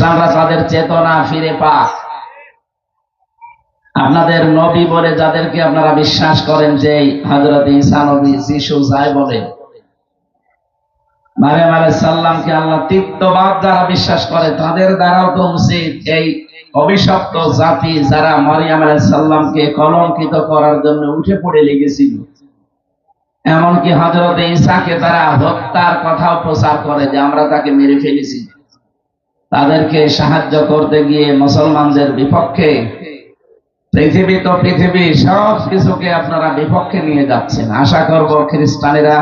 খ্রিস্টানরা তাদের চেতনা ফিরে পাক। আপনাদের নবী বলে যাদেরকে আপনারা বিশ্বাস করেন, যে হযরত ঈসা নবী, যিশু যাই বলেন, মারিয়াম আলাইহিস সালামকে আল্লাহ তিত্ববাদ যারা বিশ্বাস করে, তাদের দ্বারাও তো উচিত এই অভিশপ্ত জাতি যারা মারিয়াম আলাইহিস সালামকে কলঙ্কিত করার জন্য উঠে পড়ে লেগেছিল, এমনকি হযরত ঈসাকে তারা হত্যার কথাও প্রচার করে যে আমরা তাকে মেরে ফেলেছি, তাদেরকে সাহায্য করতে গিয়ে মুসলমানদের বিপক্ষে পৃথিবী সব কিছুকে আপনারা বিপক্ষে নিয়ে যাচ্ছেন। আশা করব খ্রিস্টানেরা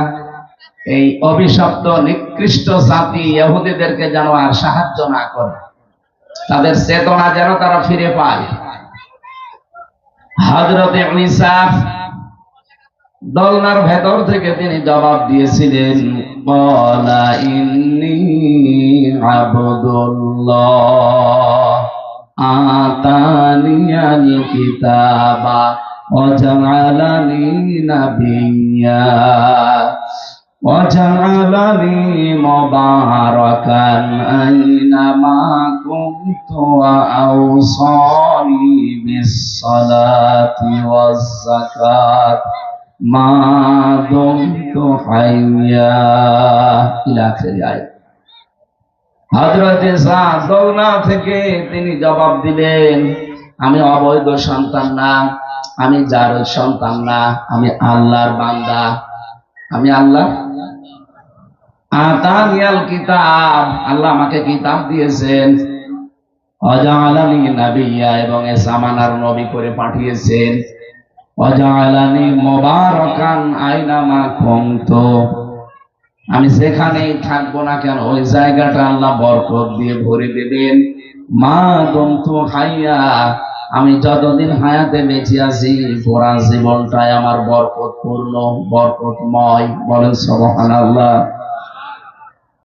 এই অভিশপ্ত নিকৃষ্ট জাতি ইহুদিদেরকে যেন আর সাহায্য না করে, তাদের চেতনা যেন তারা ফিরে পায়। হযরত ঈসা দোলনার ভেতর থেকে তিনি জবাব দিয়েছিলেন, ক্বালা ইন্নী আবদুল্লাহ আতানিয়াল কিতাবা ওয়া জাআলানি নাবিয়্যা ওয়া জাআলানি মুবারাকান আইনামা কুনতু ওয়া আওসানি বিস-সালাতি ওয়াজ-যাকাত মা দুমতু হাইয়্যা ইলা আখির আয়াত। হযরত ঈসা দোলনা থেকে তিনি জবাব দিলেন, আমি অবৈধ সন্তান না, আমি যার সন্তান না, আমি আল্লাহর বান্দা, আমি আল্লাহ। আতানিয়াল কিতাব, আল্লাহ আমাকে কিতাব দিয়েছেন, ওয়া জাআলানি নাবিয়্যা, এবং এ জামানার নবী করে পাঠিয়েছেন, ওয়া জাআলানি মুবারাকান আইনামা কুনতু, আমি যেখানেই থাকবো না কেন ওই জায়গাটা আল্লাহ বরকত দিয়ে ভরে দেবেন। মা দুমতু হাইয়া, আমি যতদিন হায়াতে বেঁচে আছি পুরা জীবনটাই আমার বরকতপূর্ণ, বরকতময়। বলেন সুবহানাল্লাহ।